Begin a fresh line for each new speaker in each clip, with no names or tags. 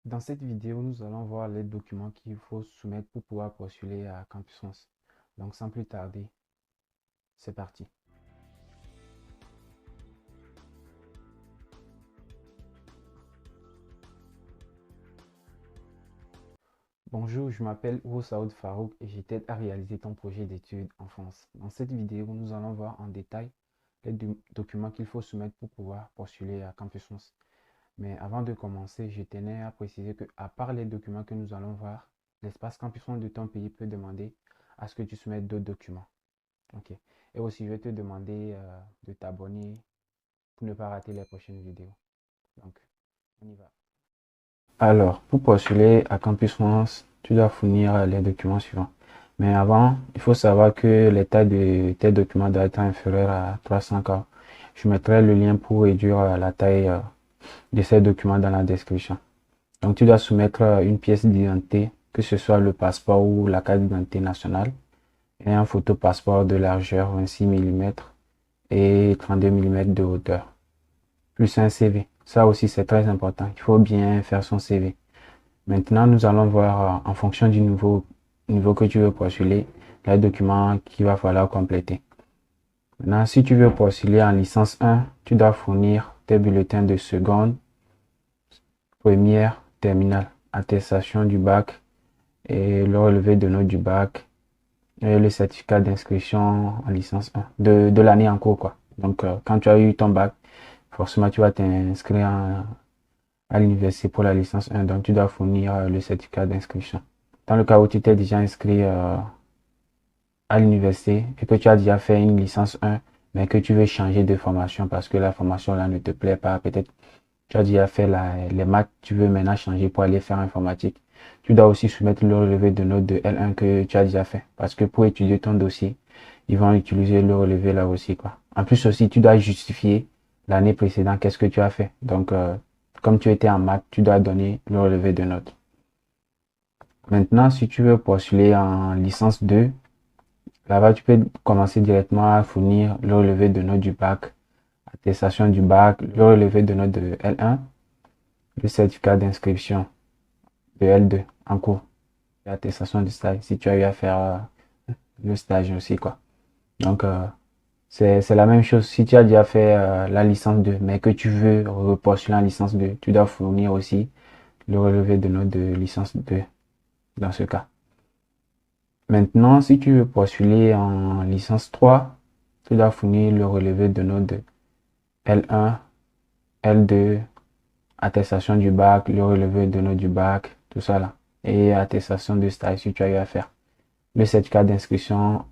Dans cette vidéo, nous allons voir les documents qu'il faut soumettre pour pouvoir postuler à Campus France. Donc sans plus tarder, c'est parti. Bonjour, je m'appelle Saoud Farouk et je t'aide à réaliser ton projet d'études en France. Dans cette vidéo, nous allons voir en détail les documents qu'il faut soumettre pour pouvoir postuler à Campus France. Mais avant de commencer, je tenais à préciser que, à part les documents que nous allons voir, l'espace Campus France de ton pays peut demander à ce que tu soumettes d'autres documents. Ok. Et aussi, je vais te demander de t'abonner pour ne pas rater les prochaines vidéos. Donc, on y va. Alors, pour postuler à Campus France, tu dois fournir les documents suivants. Mais avant, il faut savoir que l'état de tes documents doit être inférieur à 300 K. Je mettrai le lien pour réduire la taille de ces documents dans la description. Donc, tu dois soumettre une pièce d'identité, que ce soit le passeport ou la carte d'identité nationale, et un photo passeport de largeur 26 mm et 32 mm de hauteur, plus un CV. Ça aussi, c'est très important. Il faut bien faire son CV. Maintenant, nous allons voir en fonction du niveau que tu veux postuler, les documents qu'il va falloir compléter. Maintenant, si tu veux postuler en licence 1, tu dois fournir tes bulletins de seconde, première, terminale, attestation du bac et le relevé de notes du bac et le certificat d'inscription en licence 1 de l'année en cours, quoi. Donc, quand tu as eu ton bac, forcément, tu vas t'inscrire à l'université pour la licence 1, donc tu dois fournir le certificat d'inscription. Dans le cas où tu t'es déjà inscrit à l'université et que tu as déjà fait une licence 1, mais que tu veux changer de formation parce que la formation là ne te plaît pas, peut-être tu as déjà fait les maths, tu veux maintenant changer pour aller faire informatique. Tu dois aussi soumettre le relevé de notes de L1 que tu as déjà fait. Parce que pour étudier ton dossier, ils vont utiliser le relevé là aussi, quoi. En plus aussi, tu dois justifier l'année précédente qu'est-ce que tu as fait. Donc, comme tu étais en maths, tu dois donner le relevé de notes. Maintenant, si tu veux postuler en licence 2, là-bas, tu peux commencer directement à fournir le relevé de notes du bac, attestation du bac, le relevé de notes de L1, le certificat d'inscription de L2 en cours, l'attestation du stage, si tu as eu à faire le stage aussi, quoi. Donc, c'est la même chose. Si tu as déjà fait la licence 2, mais que tu veux repostuler en licence 2, tu dois fournir aussi le relevé de notes de licence 2 dans ce cas. Maintenant, si tu veux postuler en licence 3, tu dois fournir le relevé de notes de L1, L2, attestation du bac, le relevé de notes du bac, tout ça là. Et attestation de stage si tu as eu à faire. Le certificat d'inscription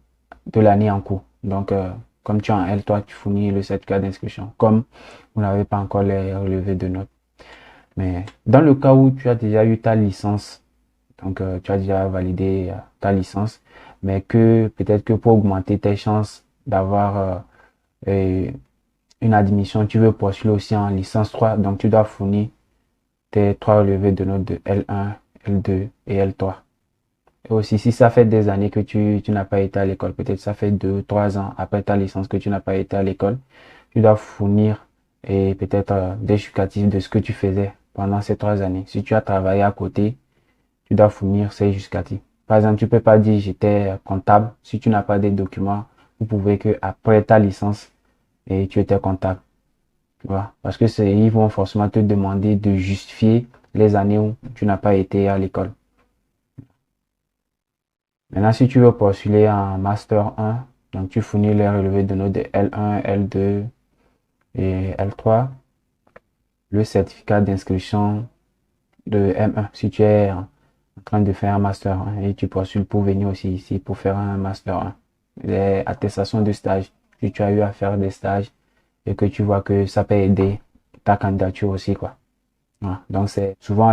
de l'année en cours. Donc, comme tu es en L3, tu fournis le certificat d'inscription. Comme vous n'avez pas encore les relevés de notes. Mais dans le cas où tu as déjà eu ta licence, donc tu as déjà validé ta licence, mais que peut-être que pour augmenter tes chances d'avoir une admission, tu veux postuler aussi en licence 3, donc tu dois fournir tes trois relevés de notes de L1, L2 et L3. Et aussi, si ça fait des années que tu n'as pas été à l'école, peut-être ça fait 2, 3 ans après ta licence que tu n'as pas été à l'école, tu dois fournir et peut-être des justificatifs de ce que tu faisais pendant ces 3 années. Si tu as travaillé à côté, tu dois fournir ces justificatifs. Par exemple, tu peux pas dire j'étais comptable si tu n'as pas des documents. Vous pouvez que après ta licence et tu étais comptable. Tu vois? Parce que ils vont forcément te demander de justifier les années où tu n'as pas été à l'école. Maintenant, si tu veux postuler en Master 1, donc tu fournis les relevés de notes de L1, L2 et L3, le certificat d'inscription de M1 si tu es en train de faire un Master 1 et tu postules pour venir aussi ici pour faire un Master 1. Les attestations de stage, si tu as eu à faire des stages et que tu vois que ça peut aider ta candidature aussi, quoi. Voilà. Donc, c'est souvent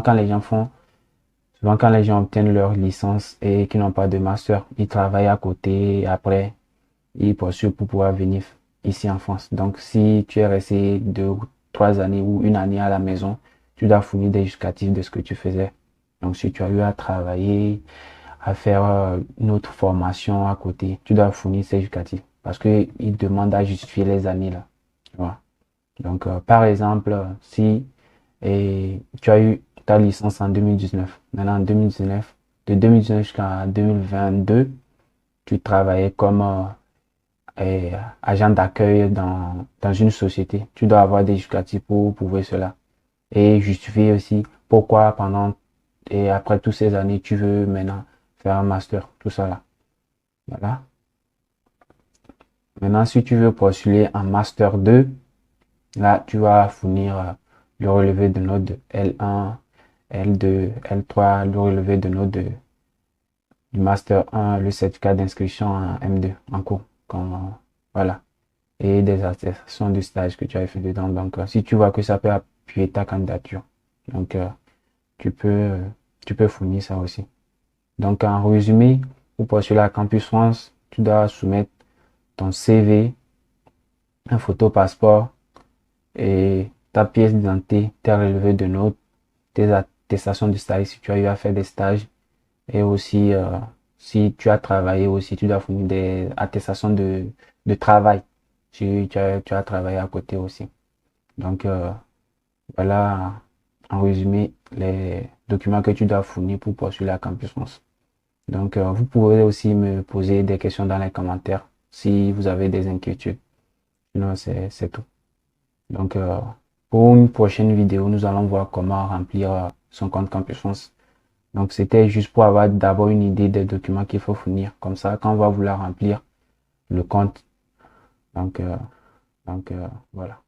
quand les gens obtiennent leur licence et qu'ils n'ont pas de master, ils travaillent à côté et après, ils poursuivent pour pouvoir venir ici en France. Donc, si tu es resté 2 ou 3 années ou une année à la maison, tu dois fournir des justificatifs de ce que tu faisais. Donc, si tu as eu à travailler, à faire une autre formation à côté, tu dois fournir ces justificatifs parce qu'ils demandent à justifier les années là. Tu vois. Donc, par exemple, si tu as eu ta licence en 2019. Maintenant, en 2019, de 2019 jusqu'à 2022, tu travaillais comme agent d'accueil dans une société. Tu dois avoir des justificatifs pour prouver cela. Et justifier aussi pourquoi pendant et après toutes ces années, tu veux maintenant faire un master, tout ça là. Voilà. Maintenant, si tu veux postuler en master 2, là, tu vas fournir le relevé de notes de L1, L2, L3, le relevé de notes du master 1, le certificat d'inscription en M2 en cours. Voilà. Et des attestations de stage que tu as fait dedans. Donc, si tu vois que ça peut appuyer ta candidature, donc tu peux, euh, tu peux fournir ça aussi. Donc, en résumé, pour postuler à Campus France, tu dois soumettre ton CV, un photo passeport et ta pièce d'identité, tes relevés de notes, tes attestations de stage si tu as eu à faire des stages et aussi si tu as travaillé aussi, tu dois fournir des attestations de travail si tu as travaillé à côté aussi. Donc voilà en résumé les documents que tu dois fournir pour poursuivre la Campus France. Donc vous pouvez aussi me poser des questions dans les commentaires si vous avez des inquiétudes. Sinon c'est tout. Donc pour une prochaine vidéo, nous allons voir comment remplir son compte Campus France. Donc c'était juste pour avoir d'abord une idée des documents qu'il faut fournir. Comme ça, quand on va vouloir remplir le compte, donc, voilà.